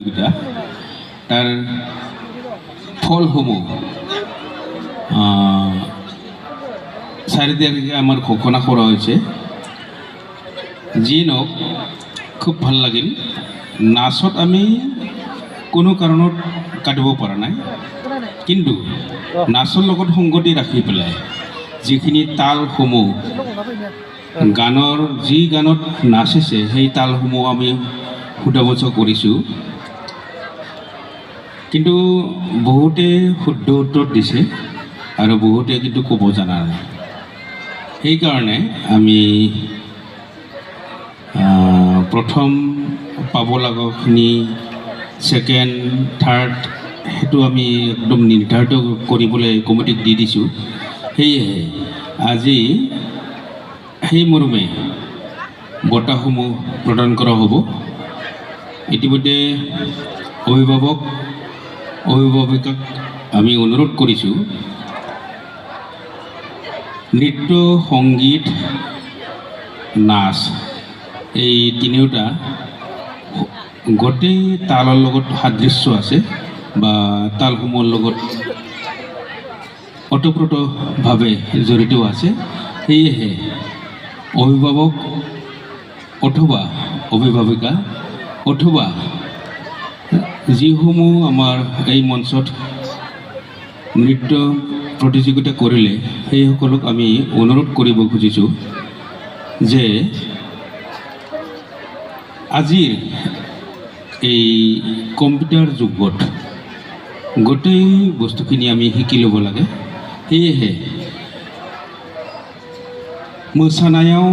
তার ফলসমূহ চারিদিকে আমার ঘোষণা করা হয়েছে। যি নহওক খুব ভাল লাগিল। নাচত আমি কোনো কাৰণত কাটিব পৰা নাই, কিন্তু নাচৰ লগত সংগতি ৰাখি পেলাই যিখিনি তালসমূহ গানৰ যি গানত নাচিছে সেই তালসমূহ আমি শুধাবচ কৰিছোঁ, কিন্তু বহুতে শুদ্ধ উত্তৰ দিছে আৰু বহুতে কিন্তু ক'ব জনা নাই। সেইকাৰণে আমি প্ৰথম পাব লগাখিনি ছেকেণ্ড থাৰ্ড সেইটো আমি একদম নিৰ্ধাৰিত কৰিবলৈ কমিটিক দি দিছোঁ। সেয়েহে আজি সেই মৰ্মে বঁটাসমূহ প্ৰদান কৰা হ'ব। ইতিমধ্যে অভিভাৱকক আমি অনুৰোধ কৰিছোঁ, নৃত্য, সংগীত, নাচ এই তিনিওটা গোটেই তালৰ লগত সাদৃশ্য আছে বা তালসমূহৰ লগত ওতঃপ্ৰোতভাৱে জড়িত আছে। সেয়েহে অভিভাৱক অথবা অভিভাৱিকা অথবা যিসমূহ আমাৰ এই মঞ্চত নৃত্য প্ৰতিযোগিতা কৰিলে সেইসকলক আমি অনুৰোধ কৰিব খুজিছোঁ যে আজিৰ এই কম্পিউটাৰ যুগত গোটেই বস্তুখিনি আমি শিকি ল'ব লাগে। সেয়েহে मोसानायाव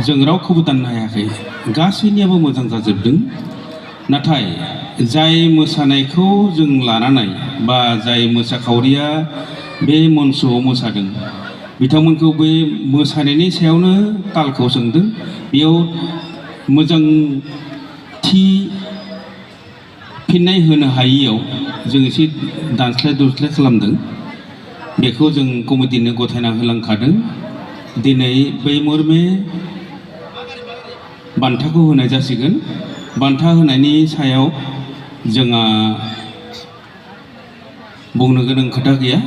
जों रावखौबो दाननो हायाखै, गासैनियाबो मोजां जाजोबदों। नाथाय जाय मोसानायखौ जों लानानै बा जाय मोसाखावरिया बे मन्चआव मोसादों बिथांमोनखौ बे मोसानायनि सायावनो तालखौ सोंदों। बेयाव मोजां थि फिननाय होनो हायियाव जों एसे दानस्लाय दुस्लाय खालामदों। बेखौ जों कमिटिनो गथायना होलांखादों। दिनै बै मर्मे बान्थाखौ होनाय जासिगोन। बान्था होनायनि सायाव जोंहा बुंनो गोनां खोथा गैया,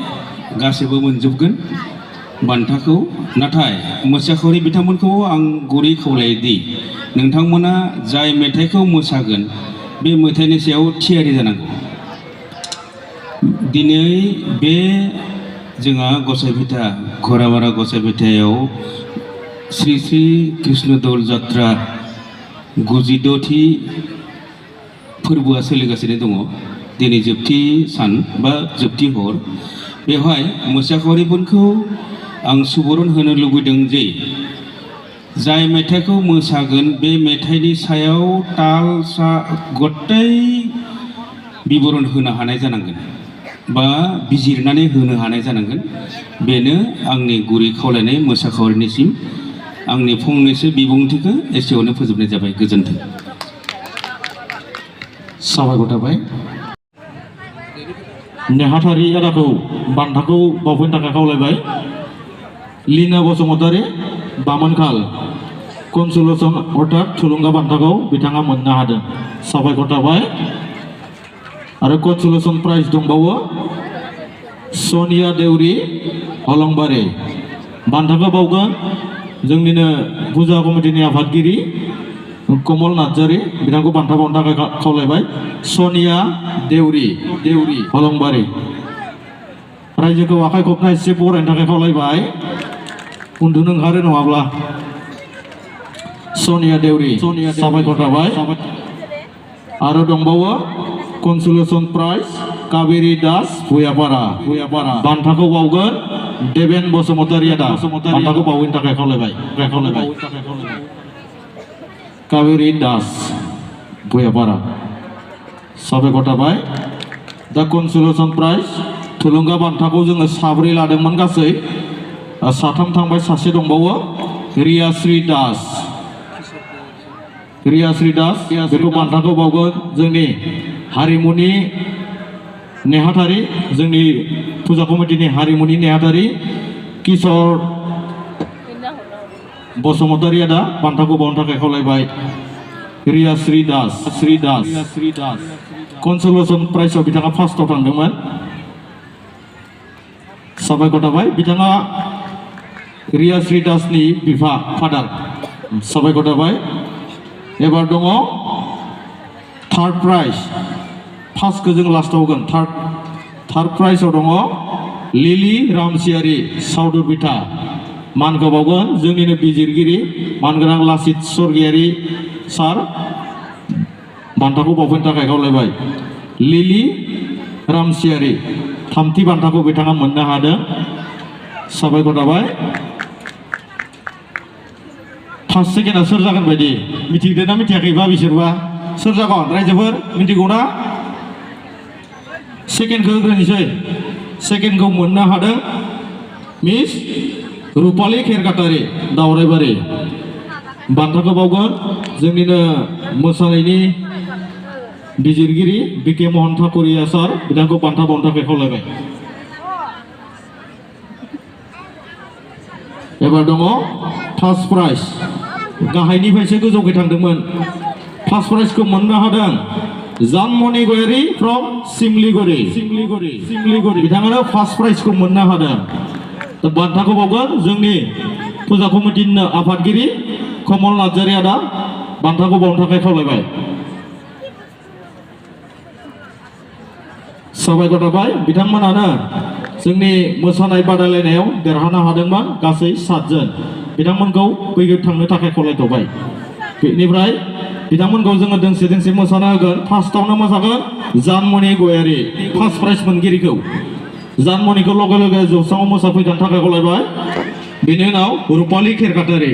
गासैबो मोनजोबगोन बान्थाखौ। नाथाय मोसाखावरि बिथांमोनखौ आं गुरै खावलायोदि नोंथांमोना जाय मेथाइखौ मोसागोन बे मेथाइनि सायाव थियारि जानांगौ। दिनै बे जोंहा गसाइबिथा घरामारा गसाइबिथायाव श्री श्री कृष्ण दौल जात्रा 96थि फोरबोआ सोलिगासिनो दङ। दिनै जोबथि सान बा जोबथि हर। बेवहाय मोसाखावरिफोरखौ आं सुबुरुन होनो लुबैदों जे जाय मेथाइखौ मोसागोन बे मेथाइनि सायाव ताल सा गथाय बिबरन होनो हानाय जानांगोन बा बिजिरनानै होनो हानाय जानांगोन। बेनो आंनि गुरै खावलायनाय मोसाखावरिनिसिम। आंनि फंनैसो बिबुंथिखौ एसेयावनो फोजोबनाय जाबाय। गोजोन्थों। साबायखर थाबाय। नेहाथारि आदाखौ बान्थाखौ बावफैनो थाखाय खावलायबाय। लीना बसुमतारी बामोनखाल कनसुलेसन अर्थात थुलुंगा बान्थाखौ बिथाङा मोननो हादों। साबायखर थाबाय। आरो कनसुलेसन प्राइज दंबावो। सनिया देउरी हलंबारी बान्थाखौ बावगोन जोंनिनो फुजा कमिटिनि आफादगिरि कमल नार्जारी बिथांखौ बान्था बावनो थाखाय खावलायबाय। सनिया देउरी हलंबारी रायजोखौ आखाइ खबना एसे बरायनो थाखाय खावलायबाय। उन्दुनो ओंखारो नङाब्ला। सनिया देउरी साबायखर थाबाय। आरो दंबावो कनसुलेसन प्राइज कावेरी दास भुयापारा बान्थाखौ बावगोन देबेन बसुमतारी आदा बान्थाखौ बावैनो थाखाय खावलायबाय। कावेरी दास भुयापारा साबायखर थाबाय। दा कनसुलेसन प्राइज थुलुंगा बान्थाखौ जोङो 7 लादोंमोन गासै। 3 थांबाय, सासे दंबावो रियाश्री दास बेखौ बान्थाखौ बावगोन जोंनि हारिमुनि नेहाथारि, जोंनि फुजा कमिटिनि हारिमुनि नेहाथारि किशोर बसुमतारी आदा बान्थाखौ बावनो थाखाय खावलायबाय। रियाश्री दास कनसलेसन प्राइजआव बिथाङा फार्स्टआव थांदोंमोन साबायखर थाबाय बिथाङा रियाश्री दासनि बिफा फादार साबायखर थाबाय एबार दङ थार्ड प्राइज फार्स्टखौ जों लास्टआव होगोन थार्ड प्राइजआव दङ लिलि रामसियारि साउदुर बिथा मानखौ बावगोन जोंनिनो बिजिरगिरि मानगोनां लासित स्वर्गियारि सार बान्थाखौ बावफैनो थाखाय खावलायबाय लिलि रामसियारि थामथि बान्थाखौ बिथाङा मोननो हादों साबायखर थाबाय फार्स्ट सेकेन्डआ सोर जागोन बायदि मिथिदोंना मिथियाखैबा बिसोरबा सोर जागोन रायजोफोर मिथिगौना सेकेन्डखौ होग्रोनोसै सेकेन्डखौ मोननो हादों मिस रुपालि खेरकाटारि दावराइबारि बान्थाखौ बावगोन जोंनिनो मोसानायनि बिजिरगिरि बिके महन ठाकुरिया सार बिथांखौ बान्था बावनो थाखाय खावलायबाय एबार दङ फार्स्ट प्राइज गाहायनिफ्रायसो गोजौखै थांदोंमोन फार्स्ट प्राइजखौ मोननो हादों जानमणि गयारि फ्रम सिमलिगुरि बिथाङानो फार्स्ट प्राइजखौ मोननो हादों बान्थाखौ बावगोन जोंनि फुजा कमिटिनिनो आफादगिरि कमल नार्जारि आदा बान्थाखौ बावनो थाखाय खावलायबाय साबायखर थाबाय बिथांमोनानो जोंनि मोसानाय बादायलायनायाव देरहानो हादोंमोन गासै 7 जन बिथांमोनखौ बैयाव थांनो थाखाय खावलायथ'बाय बेनिफ्राय बिथांमोनखौ जोङो दोंसे मोसानो होगोन फार्स्टआवनो मोसागोन जानमणि गयारि फार्स्ट प्राइज मोनगिरिखौ जानमणिखौ लगे लगे जौस्राङाव मोसाफैनो थाखाय खावलायबाय बेनि उनाव रुपालि खेरकाटारि